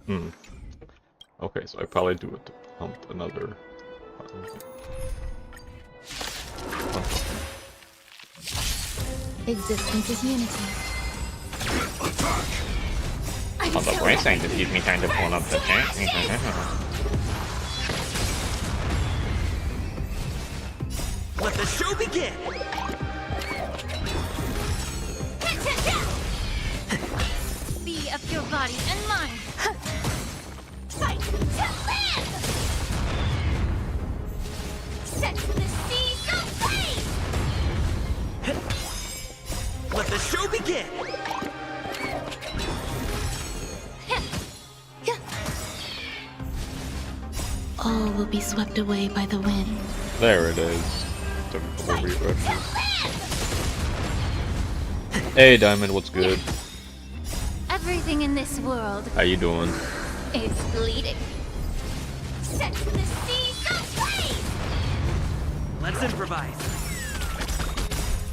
Hmm. Okay, so I probably do it to pump another. Existence is unity. On the voice side, just give me time to pull up the chat. Let the show begin! Be of your body and mind. Fight to live! Set the seas aflame! Let the show begin! All will be swept away by the wind. There it is. Took a couple refreshes. Hey Diamond, what's good? Everything in this world How you doing? is bleeding. Set the seas aflame! Let's improvise.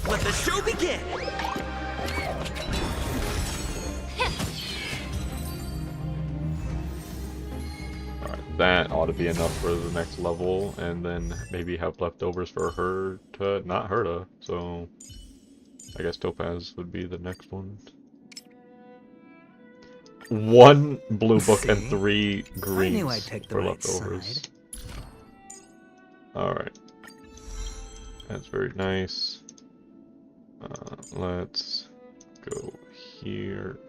Let the show begin! Alright, that ought to be enough for the next level, and then maybe have leftovers for her to not hurt her. So I guess Topaz would be the next one. One blue book and 3 greens knew I'd pick the for right leftovers. side. Alright. That's very nice. Let's go here.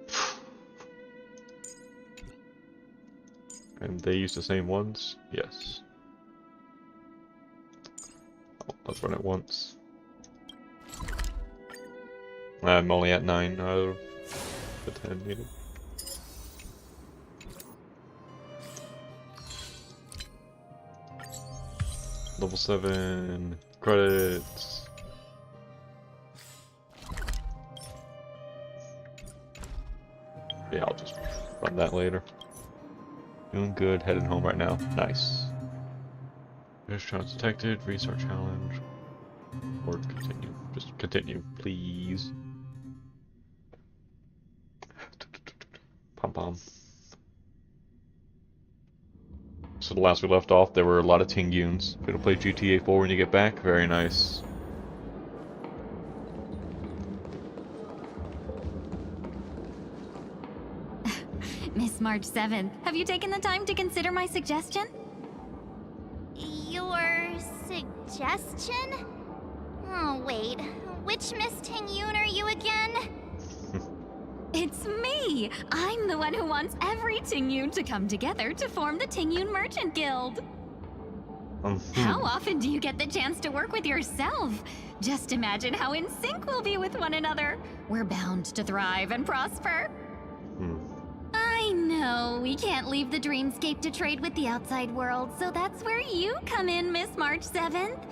And they use the same ones? Yes. Oh, let's run it once. I'm only at 9 out of the 10 needed. Level 7 credits. Yeah, I'll just run that later. Doing good, heading home right now. Nice. Fish chance detected, restart challenge. Or continue. Just continue, please. Pom pom. So the last we left off, there were a lot of Tingyuns. Gonna play GTA 4 when you get back? Very nice. Miss March 7th, have you taken the time to consider my suggestion? Your suggestion? Oh, wait. Which Miss Ting-yoon are you again? It's me! I'm the one who wants every Tingyun to come together to form the Tingyun Merchant Guild. How often do you get the chance to work with yourself? Just imagine how in sync we'll be with one another. We're bound to thrive and prosper. I know, we can't leave the dreamscape to trade with the outside world, so that's where you come in, Miss March 7th.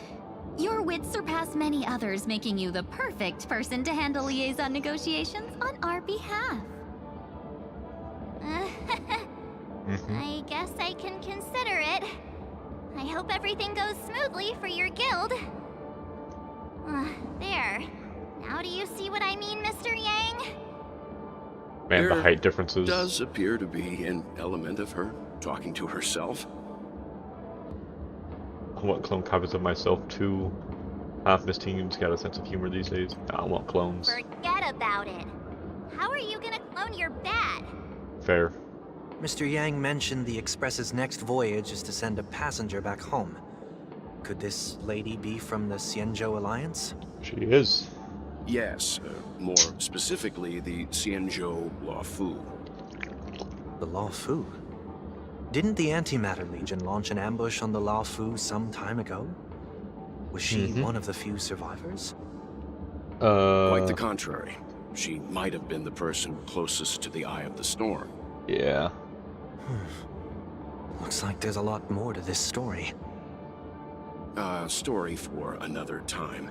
Your wits surpass many others, making you the perfect person to handle liaison negotiations on our behalf. I guess I can consider it. I hope everything goes smoothly for your guild. There. Now do you see what I mean, Mr. Yang? Man, the There height differences. does appear to be an element of her talking to herself. I want clone copies of myself too. Half Miss Tingyun's got a sense of humor these days. I want clones. Forget about it. How are you gonna clone your bat? Fair. Mr. Yang mentioned the Express's next voyage is to send a passenger back home. Could this lady be from the Xianzhou Alliance? She is. Yes, more specifically, the Xianzhou Luofu. The Luofu? Didn't the Antimatter Legion launch an ambush on the Luofu some time ago? Was she one of the few survivors? Quite the contrary. She might have been the person closest to the eye of the storm. Yeah. Looks like there's a lot more to this story. Story for another time.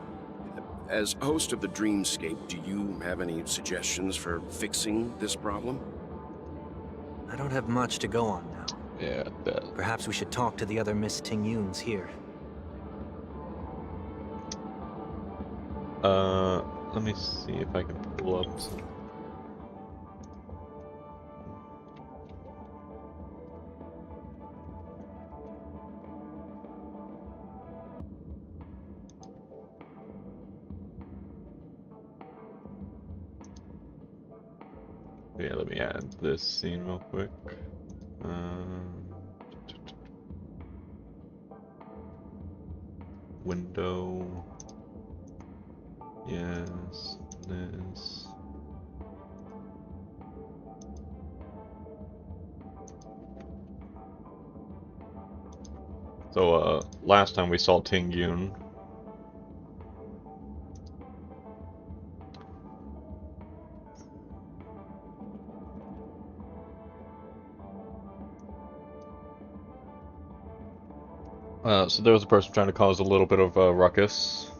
As host of the Dreamscape, do you have any suggestions for fixing this problem? I don't have much to go on now. Yeah, that. Perhaps we should talk to the other Miss Ting-yuns here. Let me see if I can pull up some. Yeah, let me add this scene real quick. Window. Yes, this. So, last time we saw Ting Yun. So there was a person trying to cause a little bit of a ruckus.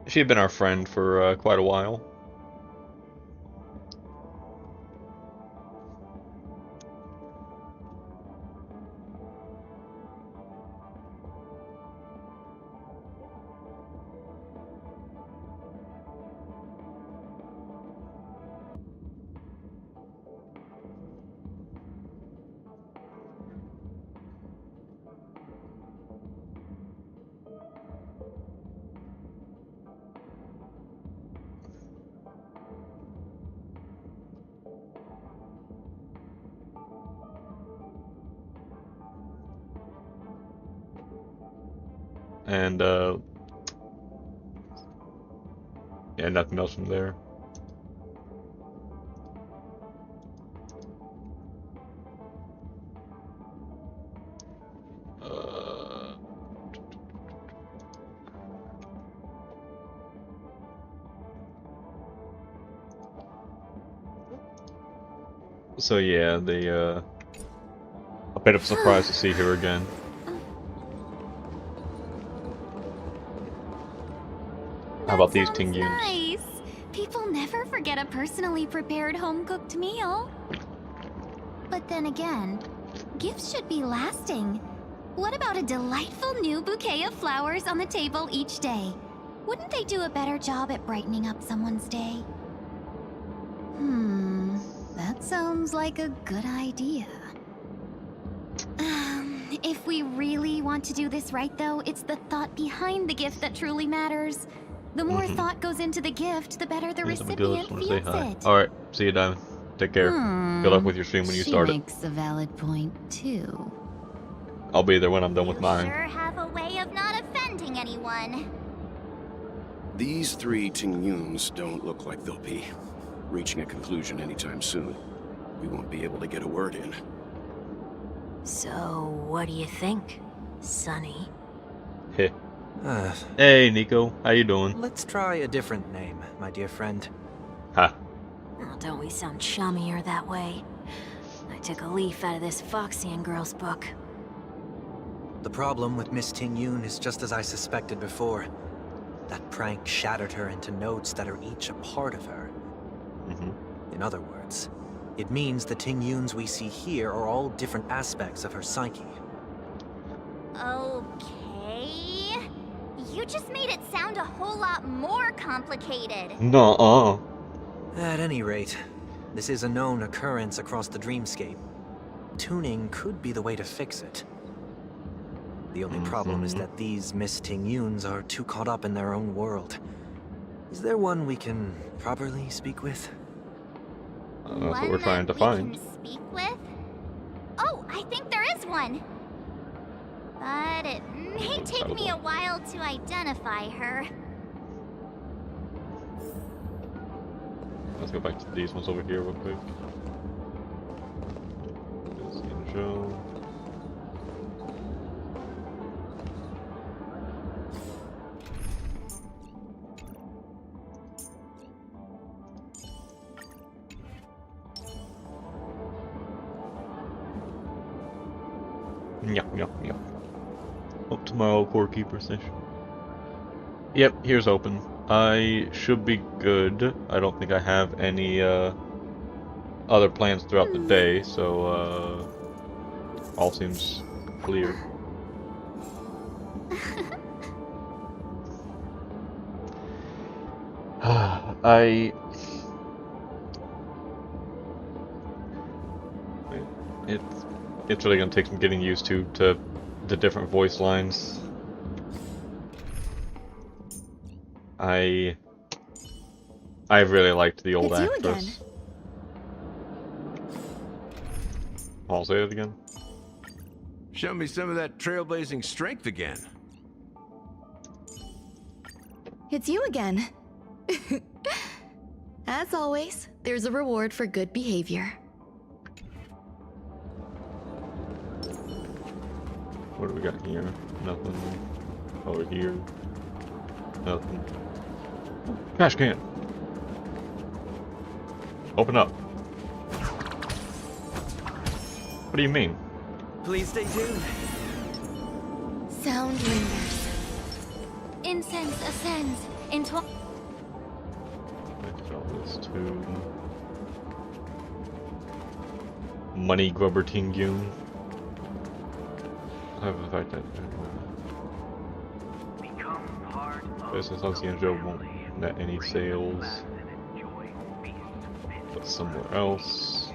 She had been our friend for quite a while. And, yeah, nothing else from there. So yeah, a bit of a surprise to see her again. How about these Ting Yuns? Nice. People never forget a personally prepared home-cooked meal. But then again, gifts should be lasting. What about a delightful new bouquet of flowers on the table each day? Wouldn't they do a better job at brightening up someone's day? That sounds like a good idea. If we really want to do this right, though, it's the thought behind the gift that truly matters. The more thought goes into the gift, the better the recipient feels it. Alright, see you, Diamond. Take care. Good luck with your stream when you start it. She makes a valid point, too. I'll be there when I'm done with mine. Sure have a way of not offending anyone. These three Ting Yuns don't look like they'll be reaching a conclusion anytime soon. We won't be able to get a word in. So, what do you think, Sonny? Heh. Hey, Nico. How you doing? Let's try a different name, my dear friend. Ha. Oh, don't we sound chummier that way? I took a leaf out of this Foxian girl's book. The problem with Miss Ting Yun is just as I suspected before. That prank shattered her into notes that are each a part of her. In other words, it means the Ting Yuns we see here are all different aspects of her psyche. Okay. You just made it sound a whole lot more complicated. Nuh-uh. At any rate, this is a known occurrence across the dreamscape. Tuning could be the way to fix it. The only problem is that these Miss Ting Yuns are too caught up in their own world. Is there one we can properly speak with? That's what we're trying to find. Can speak with? Oh, I think there is one. But it may take me a while to identify her. Let's go back to these ones over here real quick. This intro. Yep. Up to my old core keeper session. Yep, here's open. I should be good. I don't think I have any other plans throughout the day, so all seems clear. It's really gonna take some getting used to the different voice lines. I really liked the old It's you actress. I'll say it again. Show me some of that trailblazing strength again. It's you again. As always, there's a reward for good behavior. What do we got here? Nothing. Over here. Nothing. Cash can. Open up. What do you mean? Please stay tuned. Sound lingers. Incense ascends into. I sell this to Money Grubber Tingyun. I have the fact that business on CNJ won't net any sales, but somewhere else.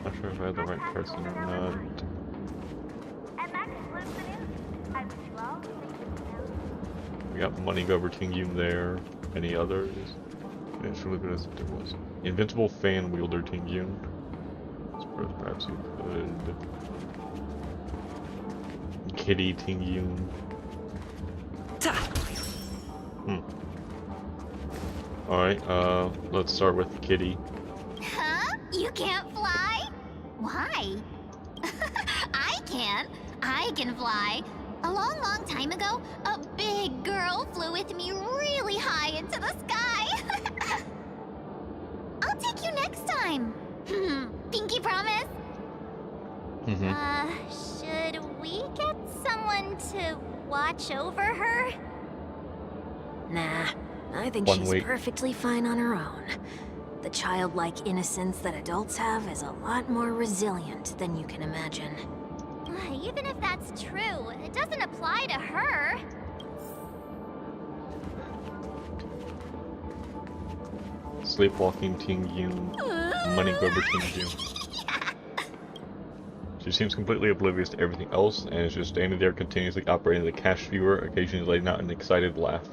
Not sure if I have the right person or not. We got Money Grubber Tingyun there. Any others? It's really good as if there was. Invincible Fan Wielder Tingyun. Perhaps you could. Kitty Tingyun. Alright, let's start with Kitty. Huh? You can't fly? Why? I can. I can fly. A long, long time ago, a big girl flew with me really high into the sky. I'll take you next time. Pinky promise? Should we get someone to watch over her? Nah, I think One she's week. perfectly fine on her own. The childlike innocence that adults have is a lot more resilient than you can imagine. Even if that's true, it doesn't apply to her. Sleepwalking Tingyun. Money Grubber Tingyun. She seems completely oblivious to everything else and is just standing there continuously operating the cash viewer, occasionally letting out an excited laugh.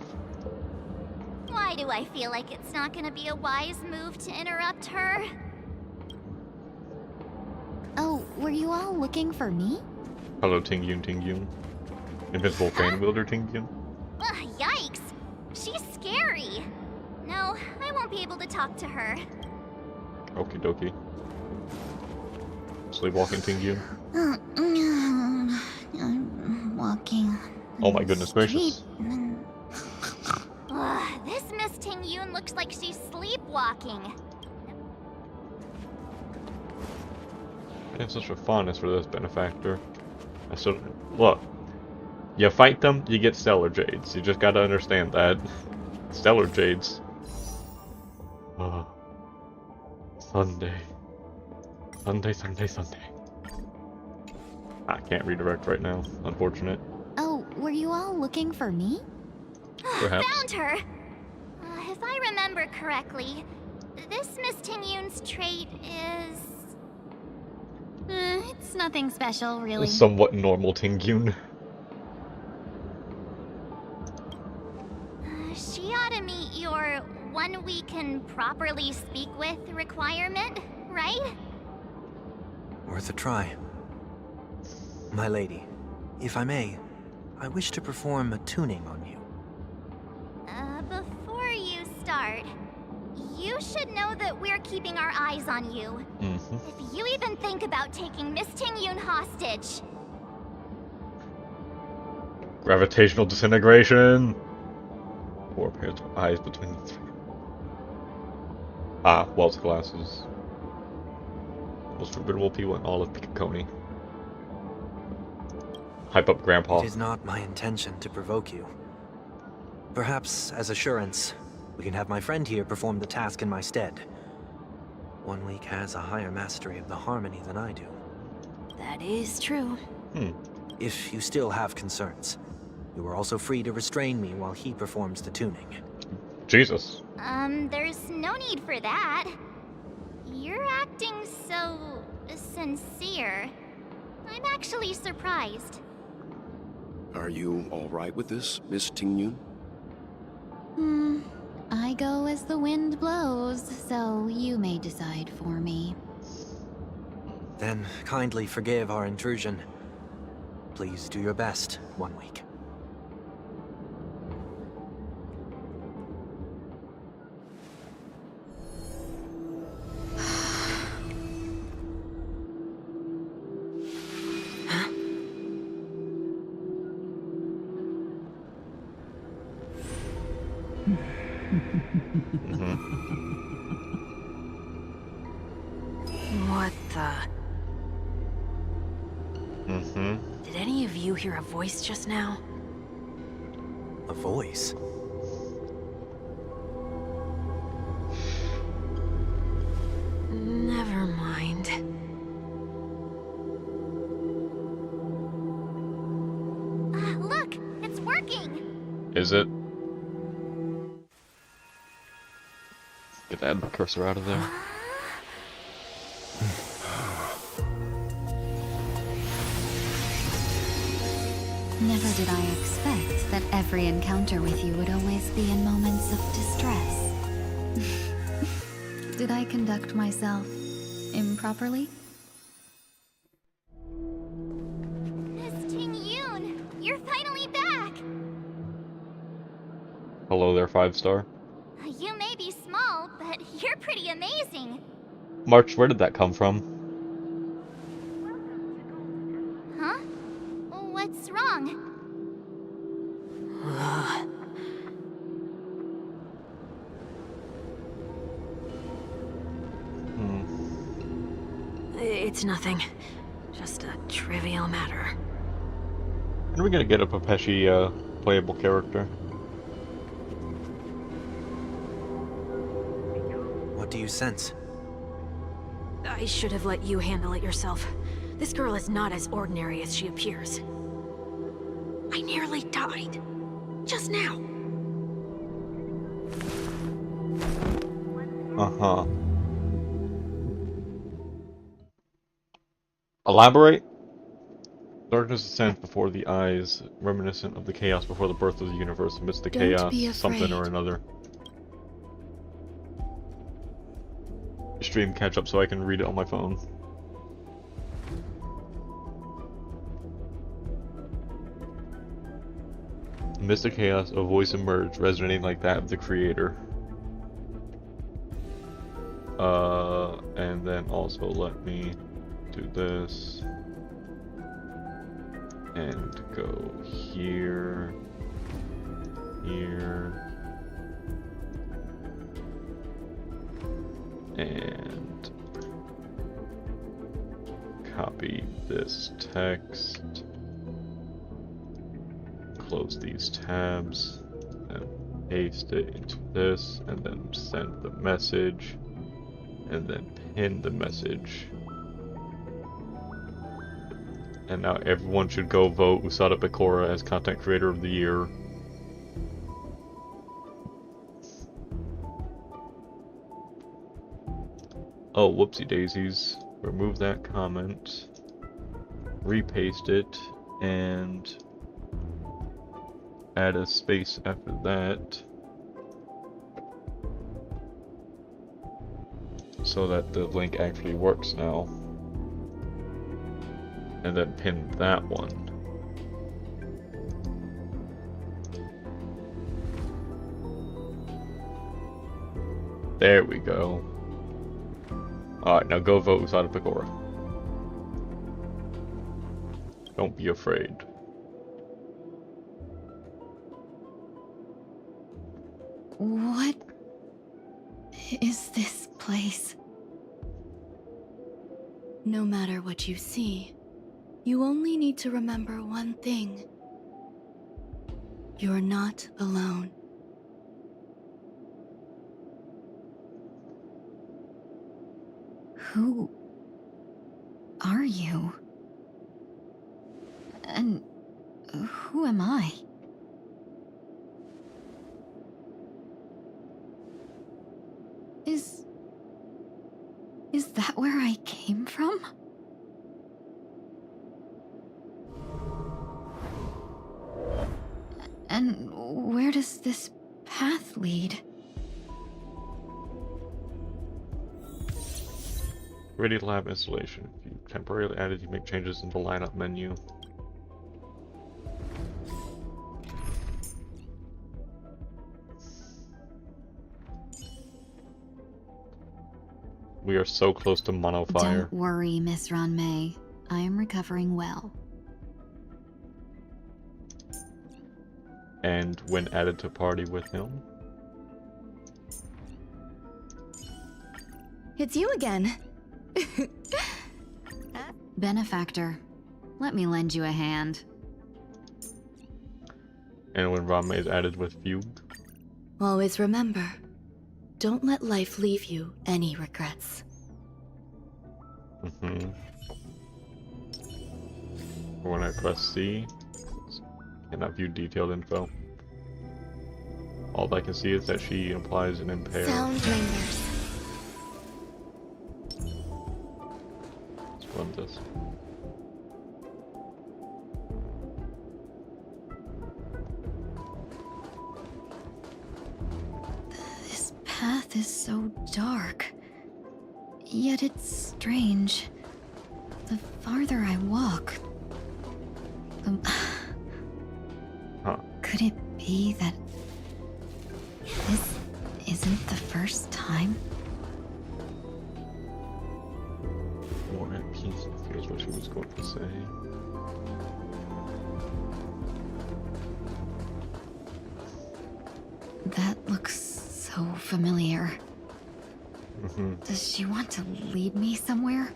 Why do I feel like it's not gonna be a wise move to interrupt her? Oh, were you all looking for me? Hello Tingyun Tingyun. Invincible Fan Wielder Tingyun. Ugh, yikes! She's scary. No, I won't be able to talk to her. Okie dokie. Sleepwalking Tingyun. I'm walking. Oh my goodness gracious. Ugh, this Miss Tingyun looks like she's sleepwalking. I have such a fondness for this benefactor. I still look. You fight them, you get Stellar Jades. You just gotta understand that. Stellar Jades. Sunday. Sunday. I can't redirect right now. Unfortunate. Oh, were you all looking for me? Perhaps. Found her! If I remember correctly, this Miss Tingyun's trait is... It's nothing special, really. Somewhat normal Tingyun. She ought to meet your one we can properly speak with requirement, right? Worth a try. My lady, if I may, I wish to perform a tuning on you. Before you start, you should know that we're keeping our eyes on you. If you even think about taking Miss Tingyun hostage... Gravitational disintegration. 4 pairs of eyes between the 3. Wells glasses. Most formidable people in all of PEKORA. Hype up Grandpa. It is not my intention to provoke you. Perhaps, as assurance, we can have my friend here perform the task in my stead. 1 week has a higher mastery of the harmony than I do. That is true. If you still have concerns, you are also free to restrain me while he performs the tuning. Jesus. There's no need for that. You're acting so sincere. I'm actually surprised. Are you all right with this, Miss Tingyun? I go as the wind blows, so you may decide for me. Then kindly forgive our intrusion. Please do your best, 1 week. What the? Did any of you hear a voice just now? A voice? Never mind. Look, it's working. Is it? Get that cursor out of there. Never did I expect that every encounter with you would always be in moments of distress. Did I conduct myself improperly? Miss Tingyun, you're finally back. Hello there, 5-star. You may be small, but you're pretty amazing. March, where did that come from? Huh? What's wrong? It's nothing. Just a trivial matter. When are we gonna get a Pepeshi playable character? What do you sense? I should have let you handle it yourself. This girl is not as ordinary as she appears. I nearly died. Just now. Uh-huh. Elaborate? Darkness descends before the eyes, reminiscent of the chaos before the birth of the universe. Amidst the Don't be chaos, something afraid. or another. Stream catch up so I can read it on my phone. Amidst the chaos, a voice emerged, resonating like that of the creator. And then also let me do this. And go here. Here. And copy this text, close these tabs, and paste it into this, and then send the message, and then pin the message. And now everyone should go vote Usada PEKORA as Content Creator of the Year. Oh, whoopsie daisies. Remove that comment. Repaste it. And add a space after that. So that the link actually works now. And then pin that one. There we go. Alright, now go vote Usada PEKORA. Don't be afraid. What is this place? No matter what you see, you only need to remember one thing. You're not alone. Who are you? And who am I? Is that where I came from? And where does this path lead? Ready lab installation. If you temporarily added, you make changes in the lineup menu. We are so close to monofire. Don't worry, Miss Ranmei. I am recovering well. And when added to party with him. It's you again. Benefactor, let me lend you a hand. And when Ranmei is added with Fugue. Always remember, don't let life leave you any regrets. When I press C, cannot view detailed info. All I can see is that she implies an impair. Sound lingers. Let's run this. This path is so dark. Yet it's strange. The farther I walk, the... Could it be that this isn't the first time? More at peace, feels what she was going to say. That looks so familiar. Does she want to lead me somewhere?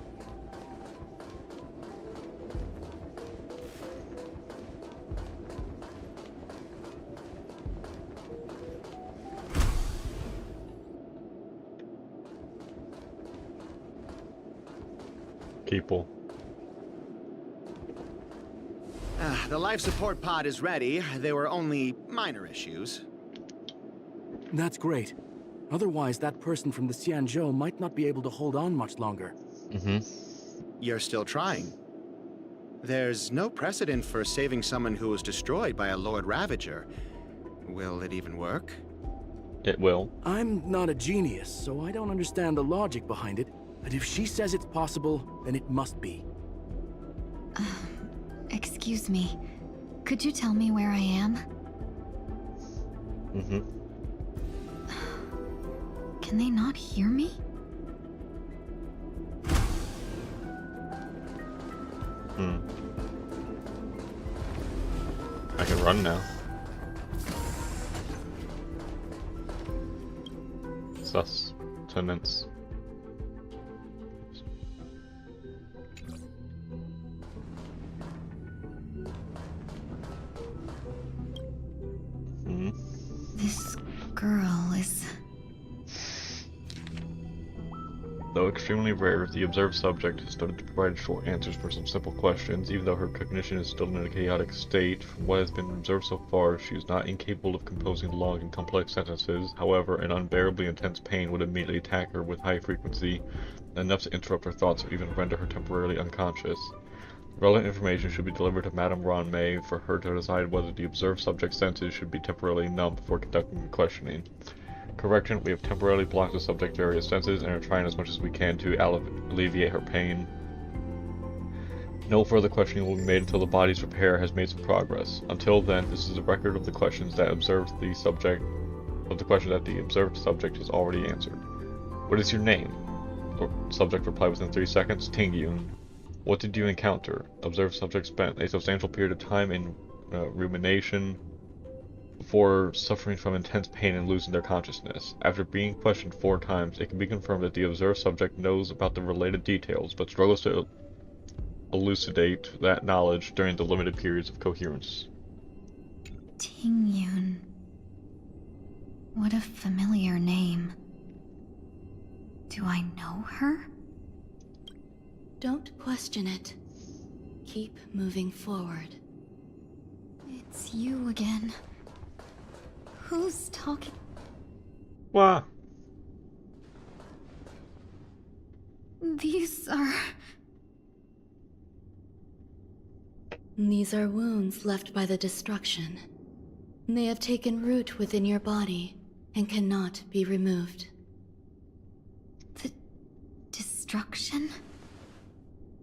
People. The life support pod is ready. There were only minor issues. That's great. Otherwise, that person from the Xianzhou might not be able to hold on much longer. You're still trying. There's no precedent for saving someone who was destroyed by a Lord Ravager. Will it even work? It will. I'm not a genius, so I don't understand the logic behind it. But if she says it's possible, then it must be. Excuse me. Could you tell me where I am? Can they not hear me? I can run now. Sustenance. This girl is... Though extremely rare, the observed subject has started to provide short answers for some simple questions, even though her cognition is still in a chaotic state. From what has been observed so far, she is not incapable of composing long and complex sentences. However, an unbearably intense pain would immediately attack her with high frequency, enough to interrupt her thoughts or even render her temporarily unconscious. Relevant information should be delivered to Madame Ranmei for her to decide whether the observed subject's senses should be temporarily numbed before conducting the questioning. Correction, we have temporarily blocked the subject's various senses and are trying as much as we can to alleviate her pain. No further questioning will be made until the body's repair has made some progress. Until then, this is a record of the questions that the observed subject has already answered. What is your name? The subject replied within 3 seconds. Tingyun. What did you encounter? Observed subject spent a substantial period of time in rumination before suffering from intense pain and losing their consciousness. After being questioned 4 times, it can be confirmed that the observed subject knows about the related details, but struggles to elucidate that knowledge during the limited periods of coherence. Tingyun. What a familiar name. Do I know her? Don't question it. Keep moving forward. It's you again. Who's talking? What? These are... These are wounds left by the destruction. They have taken root within your body and cannot be removed. The destruction?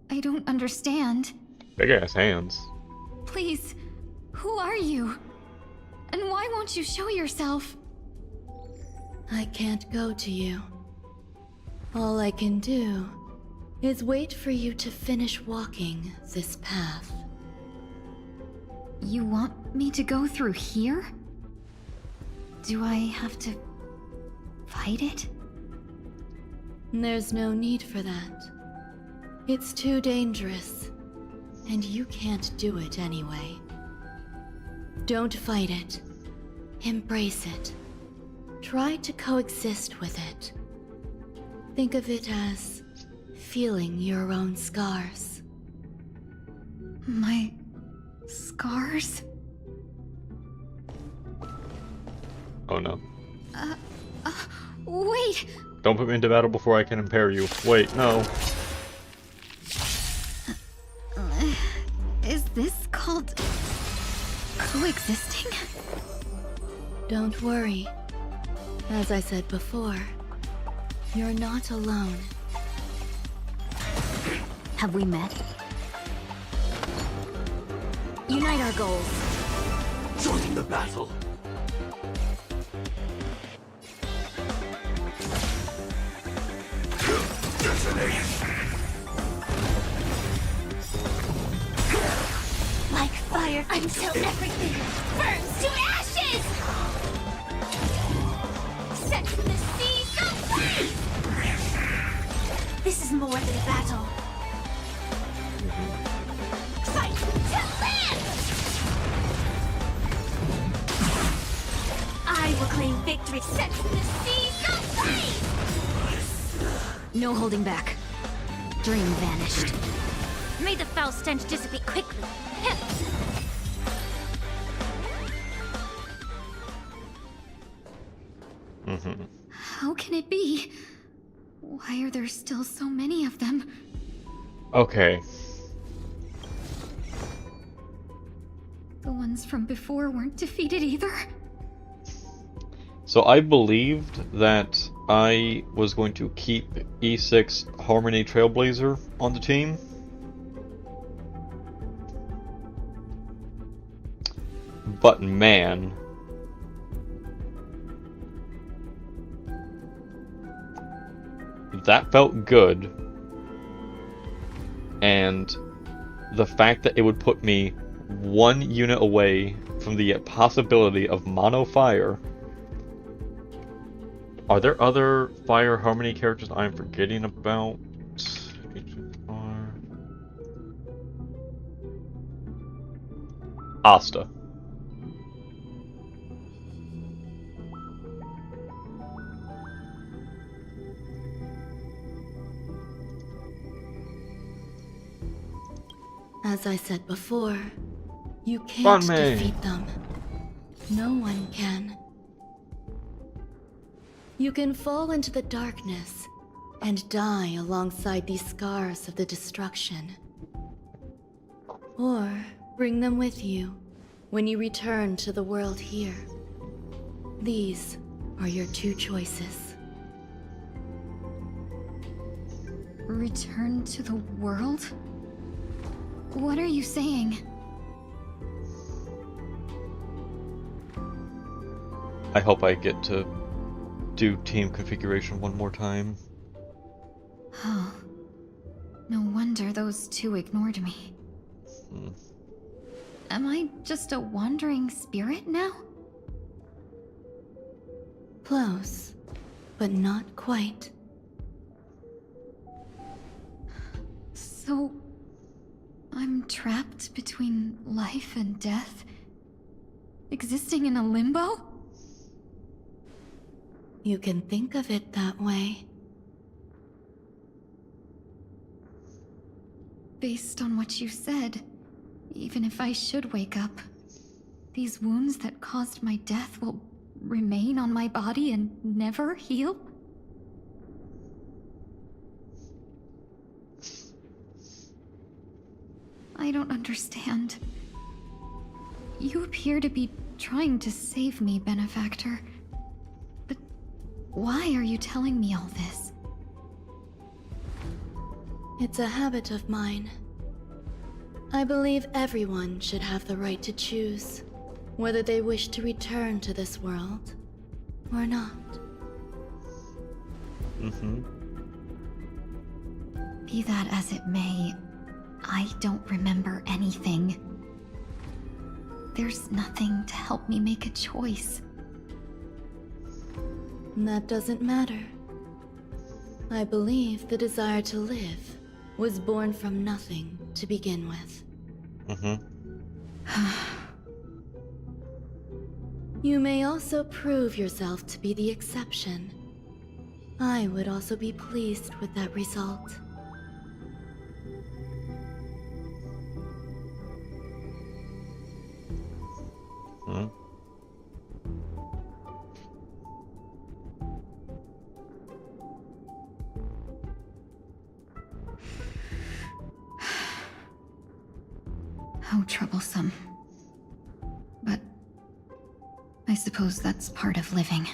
I don't understand. Big ass hands. Please, who are you? And why won't you show yourself? I can't go to you. All I can do is wait for you to finish walking this path. You want me to go through here? Do I have to fight it? There's no need for that. It's too dangerous, and you can't do it anyway. Don't fight it. Embrace it. Try to coexist with it. Think of it as feeling your own scars. My scars? Oh no. Wait! Don't put me into battle before I can impair you. Wait, no. Is this called... coexisting? Don't worry. As I said before, you're not alone. Have we met? Unite our goals. Join the battle. Like fire until everything burns to ashes! Set the seas ablaze! This is more than a battle. Fight to live! I will claim victory. Set the seas ablaze! No holding back. Dream vanished. May the foul stench dissipate quickly. How can it be? Why are there still so many of them? Okay. The ones from before weren't defeated either? So I believed that I was going to keep E6 Harmony Trailblazer on the team. But man, that felt good. And the fact that it would put me one unit away from the possibility of mono fire. Are there other Fire Harmony characters I'm forgetting about? Asta. As I said before, you can't Banmei. defeat them. No one can. You can fall into the darkness and die alongside these scars of the destruction. Or bring them with you when you return to the world here. These are your two choices. Return to the world? What are you saying? I hope I get to do team configuration one more time. Oh. No wonder those two ignored me. Am I just a wandering spirit now? Close, but not quite. So... I'm trapped between life and death? Existing in a limbo? You can think of it that way. Based on what you said, even if I should wake up, these wounds that caused my death will remain on my body and never heal? I don't understand. You appear to be trying to save me, Benefactor. But why are you telling me all this? It's a habit of mine. I believe everyone should have the right to choose whether they wish to return to this world or not. Be that as it may, I don't remember anything. There's nothing to help me make a choice. That doesn't matter. I believe the desire to live was born from nothing to begin with. You may also prove yourself to be the exception. I would also be pleased with that result. How troublesome. But I suppose that's part of living.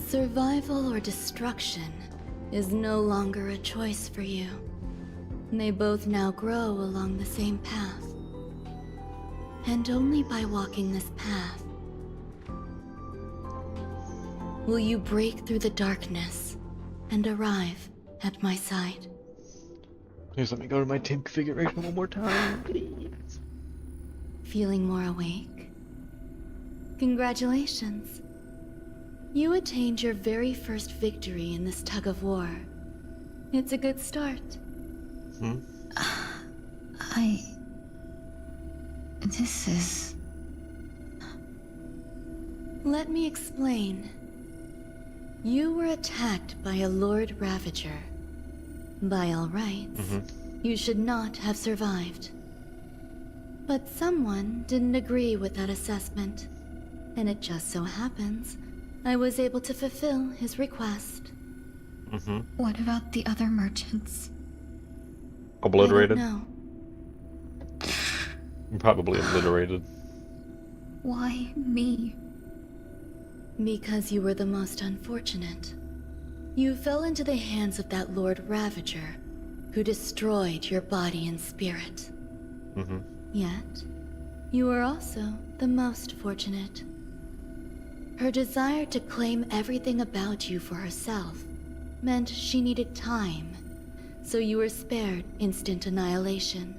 Survival or destruction is no longer a choice for you. They both now grow along the same path. And only by walking this path will you break through the darkness and arrive at my side. Please let me go to my team configuration one more time, please. Feeling more awake? Congratulations. You attained your very first victory in this tug of war. It's a good start. This is... Let me explain. You were attacked by a Lord Ravager. By all rights, you should not have survived. But someone didn't agree with that assessment, and it just so happens I was able to fulfill his request. What about the other merchants? Obliterated? No. Probably obliterated. Why me? Because you were the most unfortunate. You fell into the hands of that Lord Ravager, who destroyed your body and spirit. Yet, you were also the most fortunate. Her desire to claim everything about you for herself meant she needed time, so you were spared instant annihilation.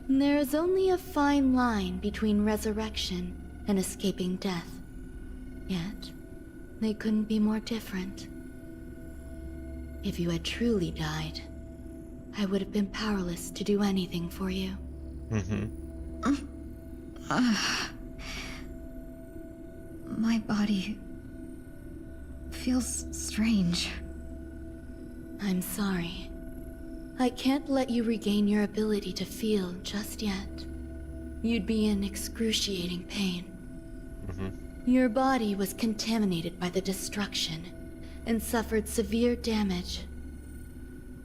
There is only a fine line between resurrection and escaping death. Yet, they couldn't be more different. If you had truly died, I would have been powerless to do anything for you. My body feels strange. I'm sorry. I can't let you regain your ability to feel just yet. You'd be in excruciating pain. Your body was contaminated by the destruction and suffered severe damage.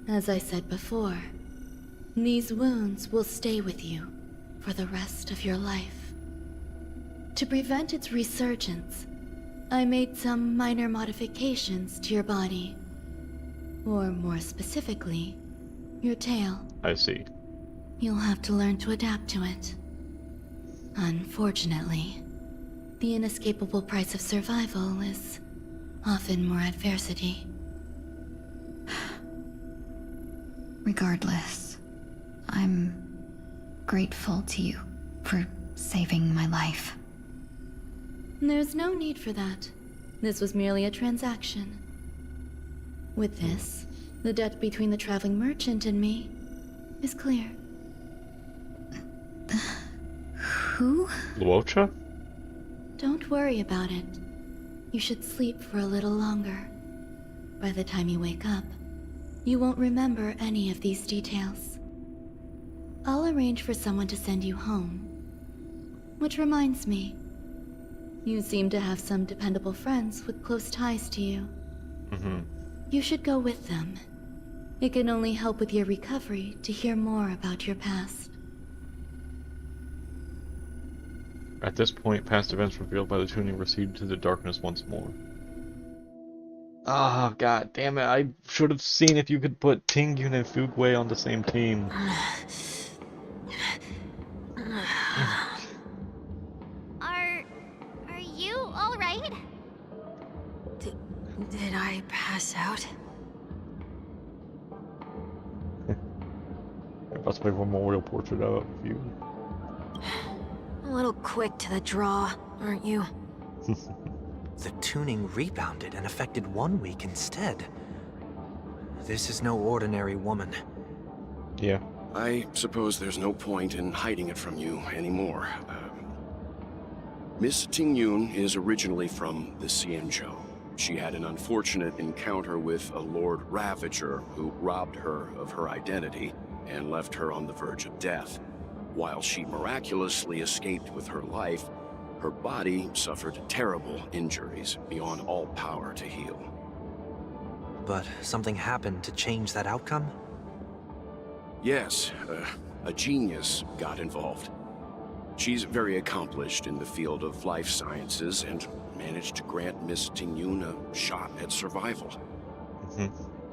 As I said before, these wounds will stay with you for the rest of your life. To prevent its resurgence, I made some minor modifications to your body. Or more specifically, your tail. I see. You'll have to learn to adapt to it. Unfortunately, the inescapable price of survival is often more adversity. Regardless, I'm grateful to you for saving my life. There's no need for that. This was merely a transaction. With this, the debt between the traveling merchant and me is clear. Who? Luocha? Don't worry about it. You should sleep for a little longer. By the time you wake up, you won't remember any of these details. I'll arrange for someone to send you home. Which reminds me, you seem to have some dependable friends with close ties to you. You should go with them. It can only help with your recovery to hear more about your past. At this point, past events revealed by the tuning recede to the darkness once more. Ah, god damn it, I should have seen if you could put Tingyun and Fuguei on the same team. Are you alright? Did I pass out? Let's make a memorial portrait of you. A little quick to the draw, aren't you? The tuning rebounded and affected 1 week instead. This is no ordinary woman. Yeah. I suppose there's no point in hiding it from you anymore. Miss Tingyun is originally from the Xianzhou. She had an unfortunate encounter with a Lord Ravager who robbed her of her identity and left her on the verge of death. While she miraculously escaped with her life, her body suffered terrible injuries beyond all power to heal. But something happened to change that outcome? Yes, a genius got involved. She's very accomplished in the field of life sciences and managed to grant Miss Tingyun a shot at survival.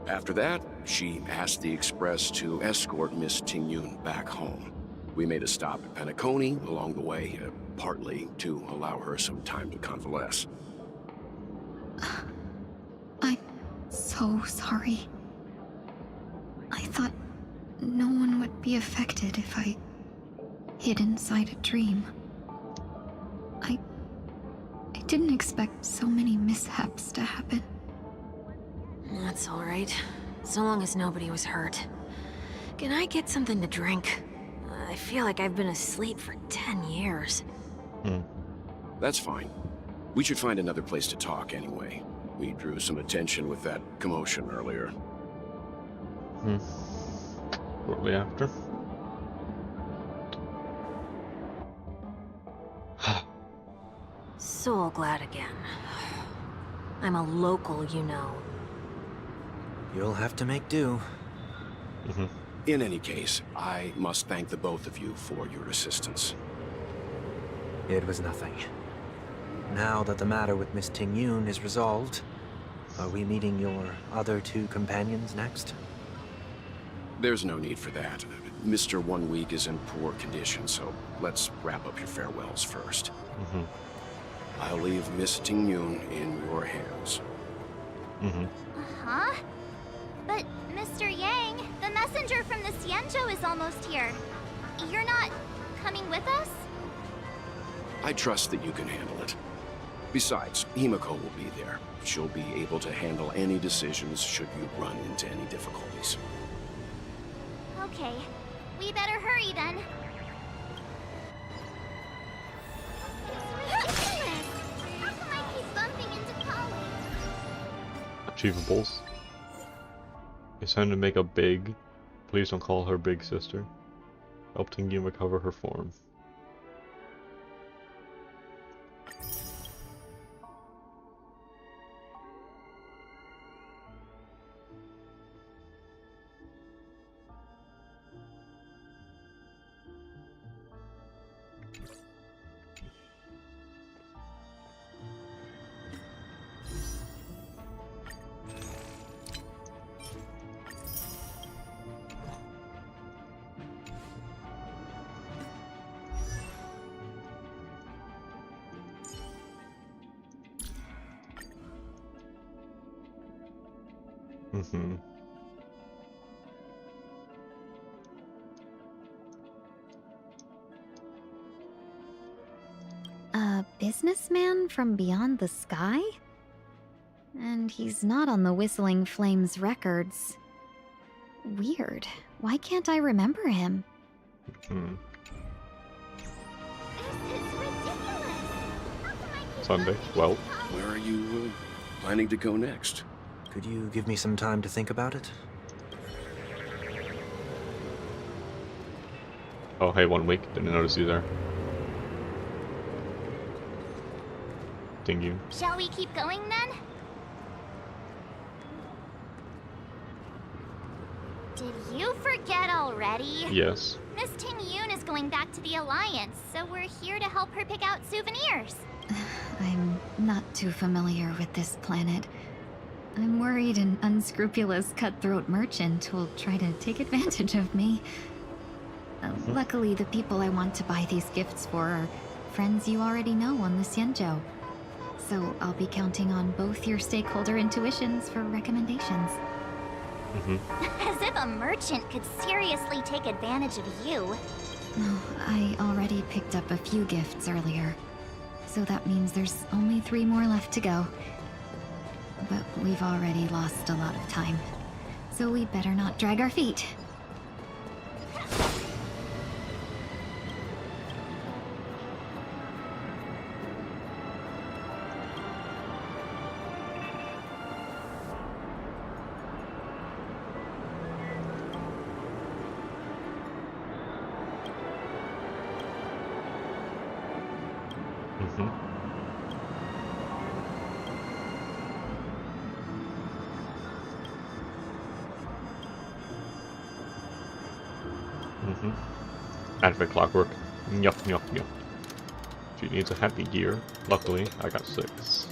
After that, she asked the Express to escort Miss Tingyun back home. We made a stop at Penacony along the way, partly to allow her some time to convalesce. I'm so sorry. I thought no one would be affected if I hid inside a dream. I didn't expect so many mishaps to happen. That's alright. So long as nobody was hurt. Can I get something to drink? I feel like I've been asleep for 10 years. That's fine. We should find another place to talk anyway. We drew some attention with that commotion earlier. Shortly after. So glad again. I'm a local, you know. You'll have to make do. In any case, I must thank the both of you for your assistance. It was nothing. Now that the matter with Miss Tingyun is resolved, are we meeting your other two companions next? There's no need for that. Mr. 1 Week is in poor condition, so let's wrap up your farewells first. I'll leave Miss Tingyun in your hands. Huh? But, Mr. Yang, the messenger from the Xianzhou is almost here. You're not coming with us? I trust that you can handle it. Besides, Himiko will be there. She'll be able to handle any decisions should you run into any difficulties. Okay. We better hurry then. It's ridiculous! How come I keep bumping into colleagues? Achievables. It's time to make a big. Please don't call her big sister. Help Tingyun recover her form. A businessman from beyond the sky? And he's not on the Whistling Flames records. Weird. Why can't I remember him? This is ridiculous! How come I keep Sunday. Well. Where are you planning to go next? Could you give me some time to think about it? Oh, hey, 1 week. Didn't notice you there. Tingyun. Shall we keep going then? Did you forget already? Yes. Miss Ting Yun is going back to the Alliance, so we're here to help her pick out souvenirs. I'm not too familiar with this planet. I'm worried an unscrupulous cutthroat merchant will try to take advantage of me. Luckily, the people I want to buy these gifts for are friends you already know on the Xianzhou. So I'll be counting on both your stakeholder intuitions for recommendations. As if a merchant could seriously take advantage of you. No, I already picked up a few gifts earlier. So that means there's only 3 more left to go. But we've already lost a lot of time. So we better not drag our feet. Activate clockwork. Yup, yup, yup. She needs a happy gear. Luckily, I got 6.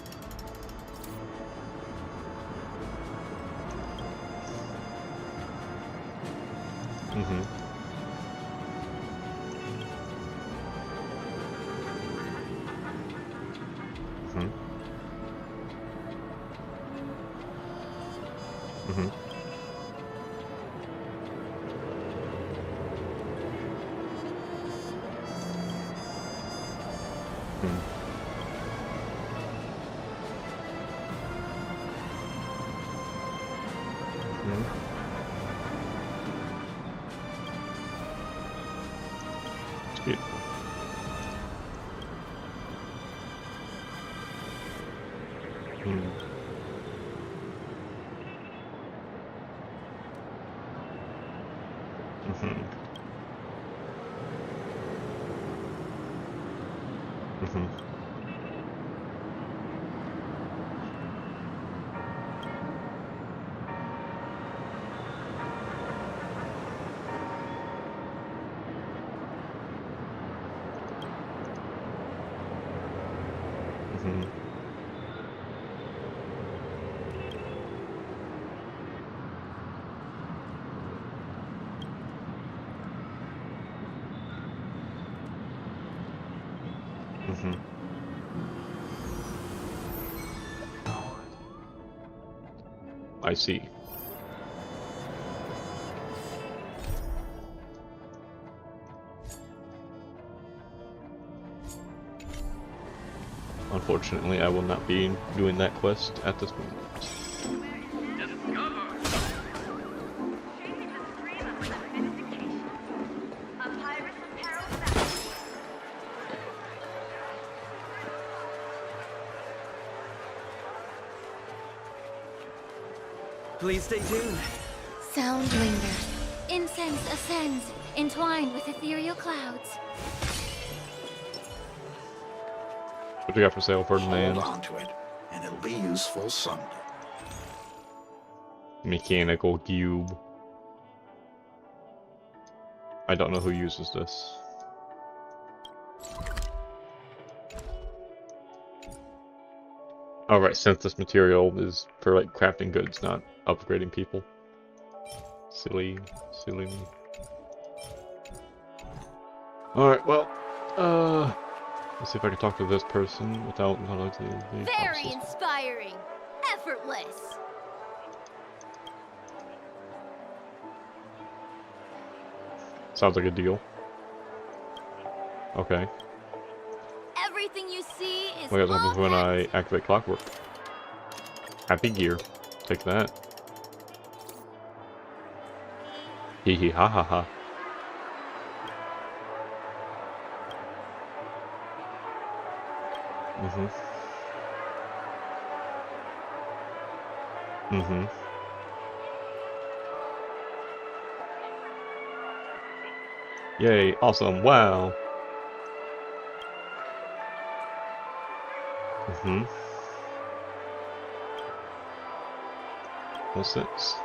It's beautiful. I see. Unfortunately, I will not be doing that quest at this moment. Please stay tuned. Sound lingers. Incense ascends, entwined with ethereal clouds. What do you got for sale, Ferdinand? Hold on to it, and it'll be useful someday. Mechanical cube. I don't know who uses this. Alright, since this material is for like crafting goods, not upgrading people. Silly me. Alright, well, let's see if I can talk to this person without the Very inspiring. Effortless. Sounds like a deal. Okay. Everything you see is Look what happens when I activate clockwork. Happy gear. Take that. Hee hee ha ha ha. Yay, awesome, wow. What's this?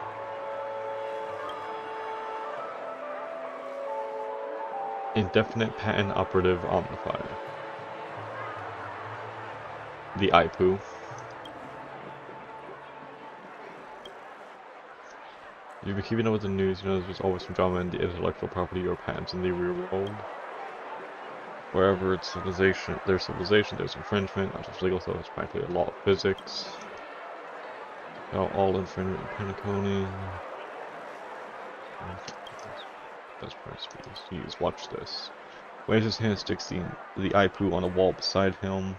Indefinite patent operative omnifier. The IPU. You've been keeping up with the news, you know there's always some drama in the intellectual property or patents in the real world. Wherever it's civilization, there's infringement, not just legal stuff, it's practically a law of physics. All infringement in Penacony. Best price use. Watch this. Waves his hand, sticks the IPU on a wall beside him.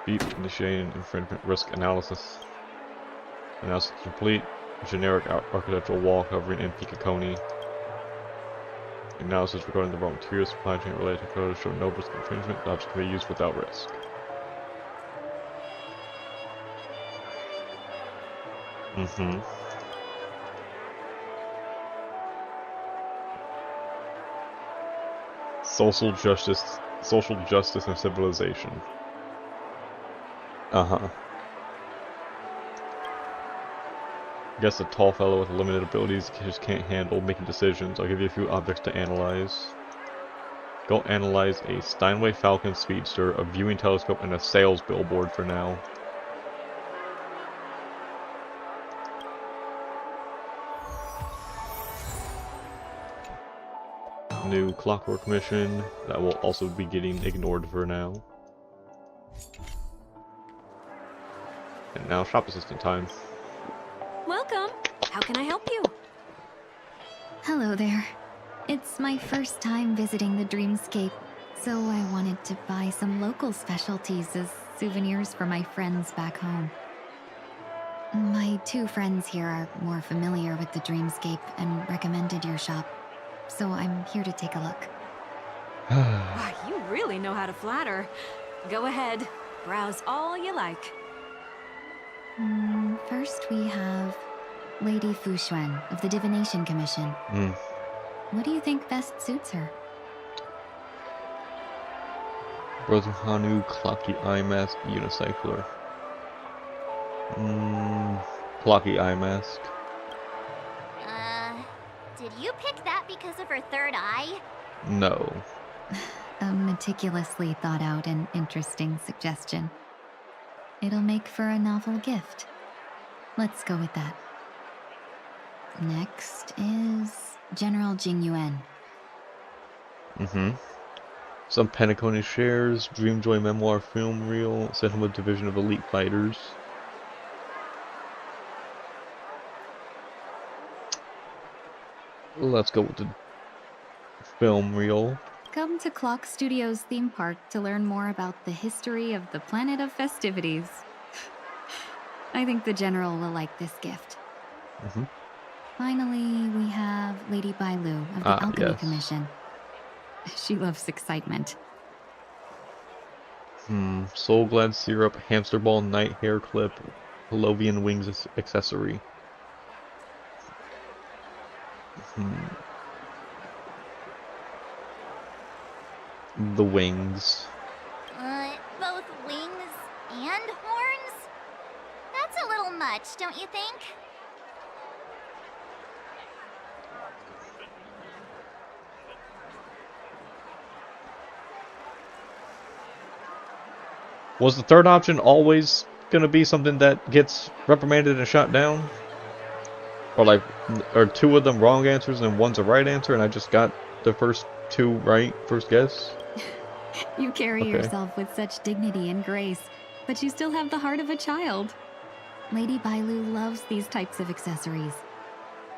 Beep, initiating infringement risk analysis. Analysis complete. Generic architectural wall covering in PEKORA. Analysis regarding the raw material supply chain related to code show no risk infringement. The object can be used without risk. Social justice and civilization. Guess a tall fellow with limited abilities just can't handle making decisions. I'll give you a few objects to analyze. Go analyze a Steinway Falcon Speedster, a viewing telescope, and a sales billboard for now. New clockwork mission that will also be getting ignored for now. And now shop assistant time. Welcome. How can I help you? Hello there. It's my first time visiting the Dreamscape, so I wanted to buy some local specialties as souvenirs for my friends back home. My two friends here are more familiar with the Dreamscape and recommended your shop, so I'm here to take a look. Wow, you really know how to flatter. Go ahead, browse all you like. First we have Lady Fu Xuan of the Divination Commission. What do you think best suits her? Brother Hanu, Clocky Eye Mask, Unicycler. Clocky Eye Mask. Did you pick that because of her third eye? No. A meticulously thought out and interesting suggestion. It'll make for a novel gift. Let's go with that. Next is General Jing Yuan. Some Penacony shares, Dreamjoy memoir film reel, sent him a division of elite fighters. Let's go with the film reel. Come to Clock Studios theme park to learn more about the history of the planet of festivities. I think the General will like this gift. Finally, we have Lady Bailu of the Alchemy Commission. She loves excitement. Soul Glad Syrup, Hamster Ball Night Hair Clip, Palovian Wings accessory. The wings. Both wings and horns? That's a little much, don't you think? Was the third option always gonna be something that gets reprimanded and shot down? Or like, are two of them wrong answers and one's a right answer and I just got the first two right, first guess? You carry yourself with such dignity and grace, but you still have the heart of a child. Lady Bailu loves these types of accessories.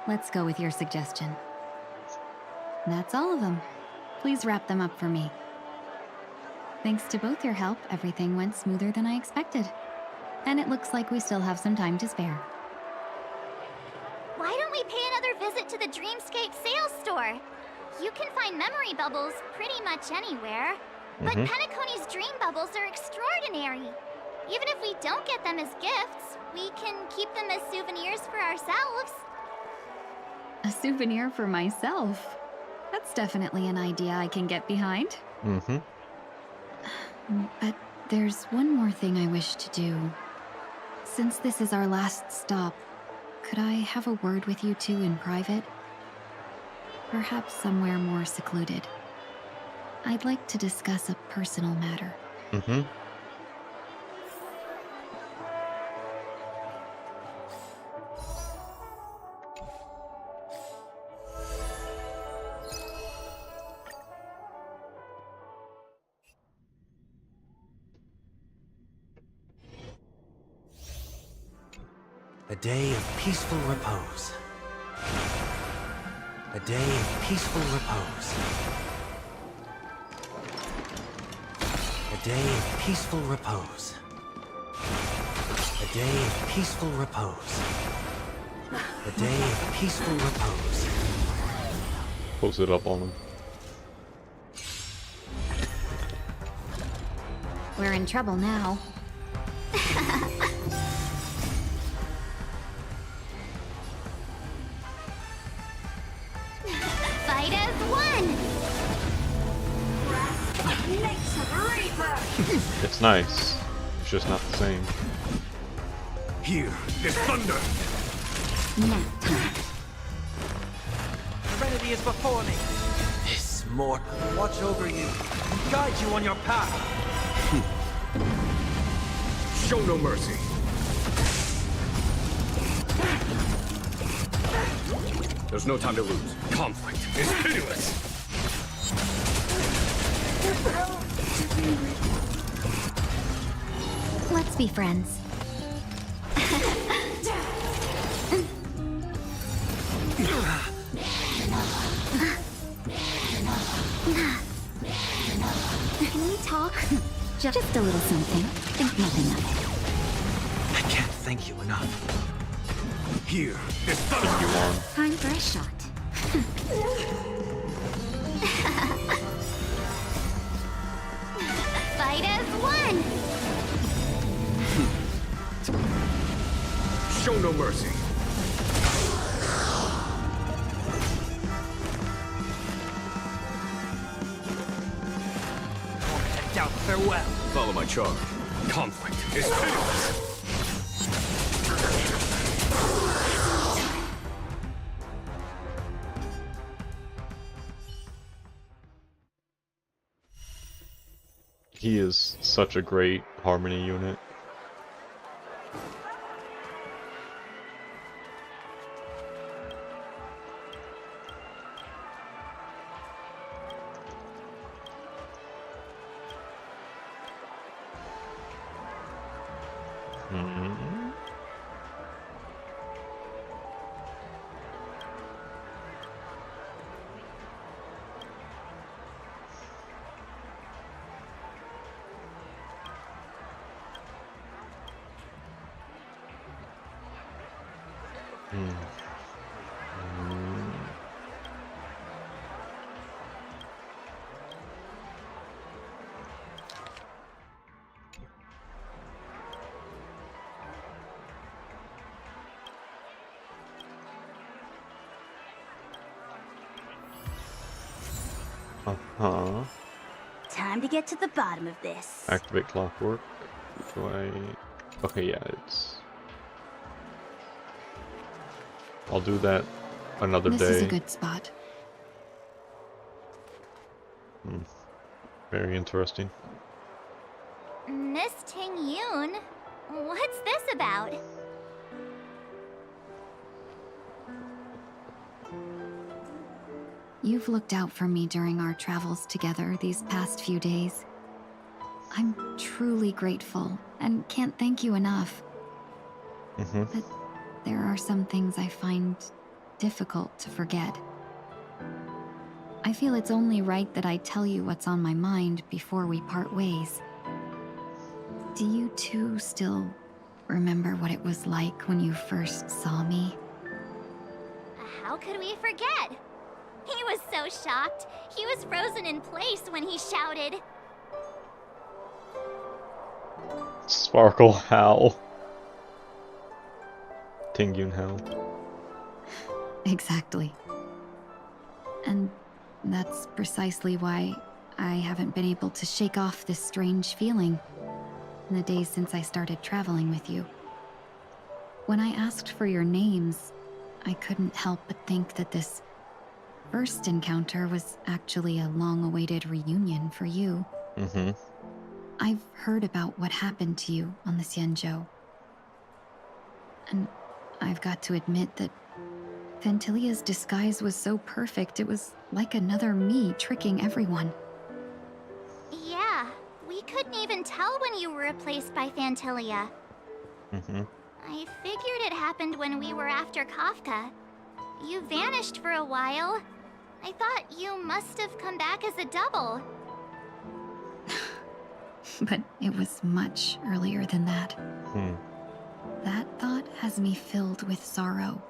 Let's go with your suggestion. That's all of them. Please wrap them up for me. Thanks to both your help, everything went smoother than I expected. And it looks like we still have some time to spare. Why don't we pay another visit to the Dreamscape sales store? You can find memory bubbles pretty much anywhere. But Penacony's dream bubbles are extraordinary. Even if we don't get them as gifts, we can keep them as souvenirs for ourselves. A souvenir for myself? That's definitely an idea I can get behind. But there's one more thing I wish to do. Since this is our last stop, Could I have a word with you two in private? Perhaps somewhere more secluded. I'd like to discuss a personal matter. Mm-hmm. A day of peaceful repose. A day of peaceful repose. A day of peaceful repose. A day of peaceful repose. A day of peaceful repose. Close it up on them. We're in trouble now. Fight as one! It's nice. It's just not the same. Here is thunder! Nap time. Serenity is before me. This mortal Watch over you and guide you on your path. Show no mercy. There's no time to lose. Conflict is pitiless. Let's be friends. Can we talk? Just a little something. Think nothing of it. I can't thank you enough. Here is thunder. Time for a shot. Fight as one! Show no mercy. Protect out farewell. Follow my charge. Conflict is pitiless. He is such a great harmony unit. Uh-huh. Time to get to the bottom of this. Activate clockwork. Do I... Okay, yeah, it's... I'll do that another day. This is a good spot. Very interesting. Miss Ting Yoon, what's this about? You've looked out for me during our travels together these past few days. I'm truly grateful and can't thank you enough. But there are some things I find difficult to forget. I feel it's only right that I tell you what's on my mind before we part ways. Do you two still remember what it was like when you first saw me? How could we forget? He was so shocked. He was frozen in place when he shouted. Sparkle Howl. Tingyun Howl. Exactly. And that's precisely why I haven't been able to shake off this strange feeling in the days since I started traveling with you. when I asked for your names, I couldn't help but think that this first encounter was actually a long-awaited reunion for you. Mm-hmm. I've heard about what happened to you on the Xianzhou. And I've got to admit that Fantilia's disguise was so perfect, it was like another me tricking everyone. Yeah, we couldn't even tell when you were replaced by Fantilia. Mm-hmm. I figured it happened when we were after Kafka. You vanished for a while. I thought you must have come back as a double. But it was much earlier than that. That thought has me filled with sorrow.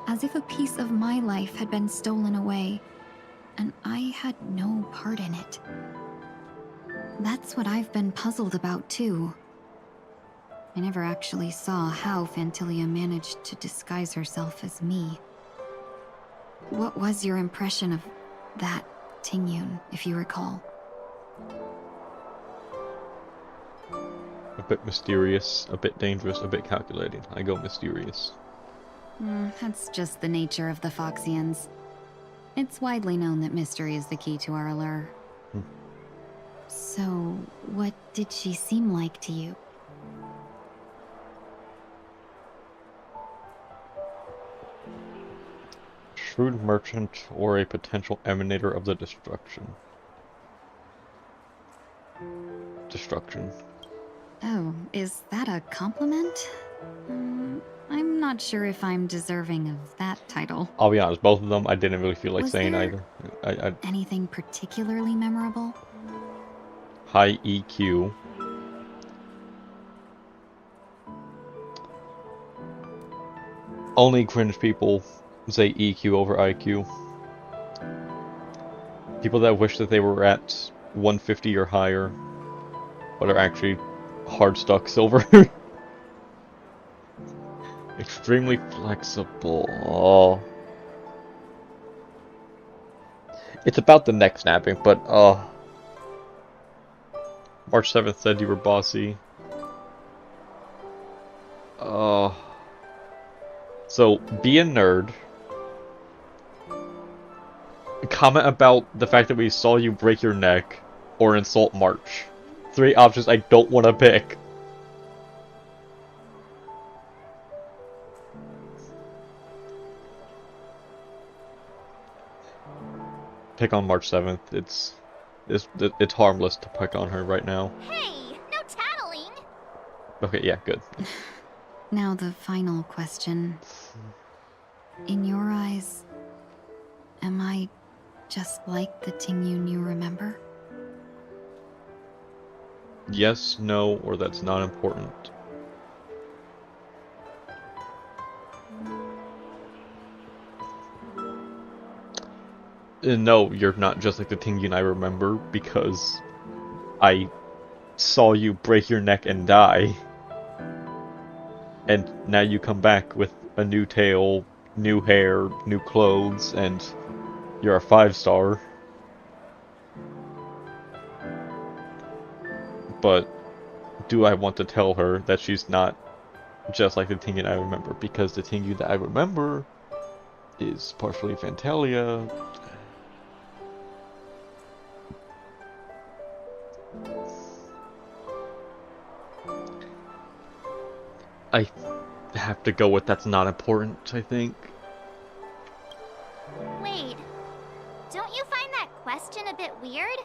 As if a piece of my life had been stolen away, and I had no part in it. That's what I've been puzzled about, too. I never actually saw how Fantilia managed to disguise herself as me. What was your impression of that Tingyun, if you recall? A bit mysterious, a bit dangerous, a bit calculating. I go mysterious. That's just the nature of the Foxians. It's widely known that mystery is the key to our allure. So, what did she seem like to you? Shrewd merchant or a potential emanator of the destruction. Destruction. Oh, is that a compliment? I'm not sure if I'm deserving of that title. I'll be honest, both of them I didn't really feel like Was saying there either. anything particularly memorable? High EQ. Only cringe people say EQ over IQ. People that wish that they were at 150 or higher, but are actually hard stuck silver. Extremely flexible. It's about the neck snapping, but March 7th said you were bossy. So be a nerd. Comment about the fact that we saw you break your neck, or insult March. 3 options I don't want to pick. Pick on March 7th. It's harmless to pick on her right now. Hey, no tattling! Okay, yeah, good. Now the final question. In your eyes, am I just like the Tingyun you remember? Yes, no, or that's not important. No, you're not just like the Tingyun I remember, because I saw you break your neck and die. And now you come back with a new tail, new hair, new clothes, and you're a 5-star. But do I want to tell her that she's not just like the Tingyun I remember? Because the Tingyun that I remember is partially Fantalia. I have to go with that's not important, I think. Wait, don't you find that question a bit weird?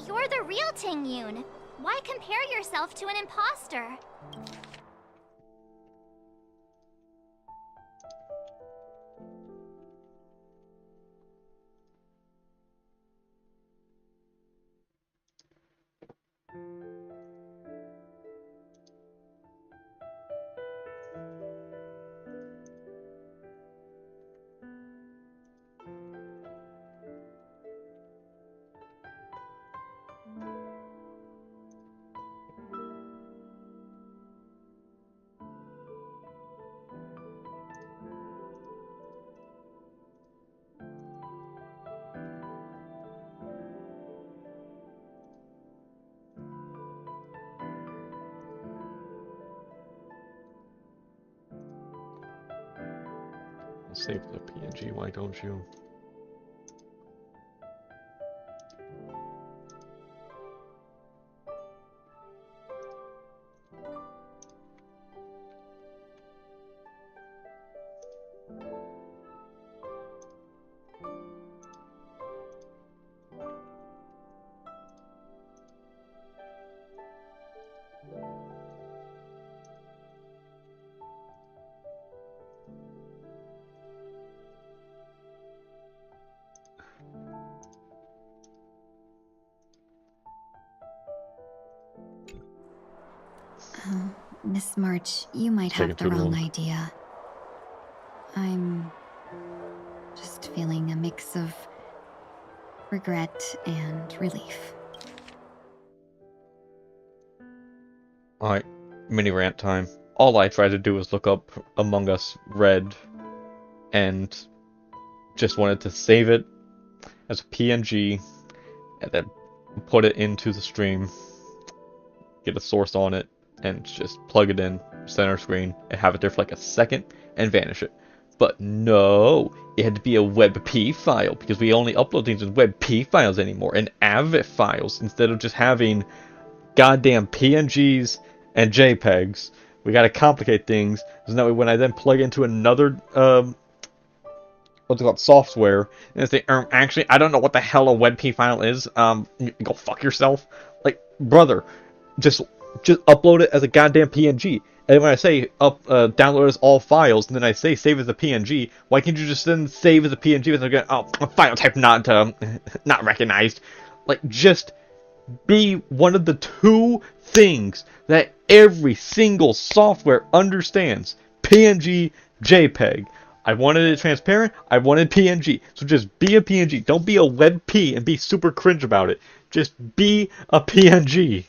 You're the real Tingyun. Why compare yourself to an imposter? Save the PNG, why don't you? Miss March, you might have the wrong idea. I'm just feeling a mix of regret and relief. Alright, mini rant time. All I tried to do was look up Among Us Red and just wanted to save it as a PNG and then put it into the stream, get a source on it, and just plug it in center screen and have it there for like a second and vanish it. But no, it had to be a WebP file because we only upload things in WebP files anymore and AVIF files instead of just having goddamn PNGs and JPEGs. We gotta complicate things, so that way when I then plug into another what's it called, software, and they say, actually, I don't know what the hell a WebP file is. Go fuck yourself. Like, brother, just upload it as a goddamn PNG. And when I say download as all files, and then I say save as a PNG, why can't you just then save as a PNG without going, oh, file type not recognized? Like, just be one of the two things that every single software understands. PNG, JPEG. I wanted it transparent, I wanted PNG. So just be a PNG. Don't be a WebP and be super cringe about it. Just be a PNG.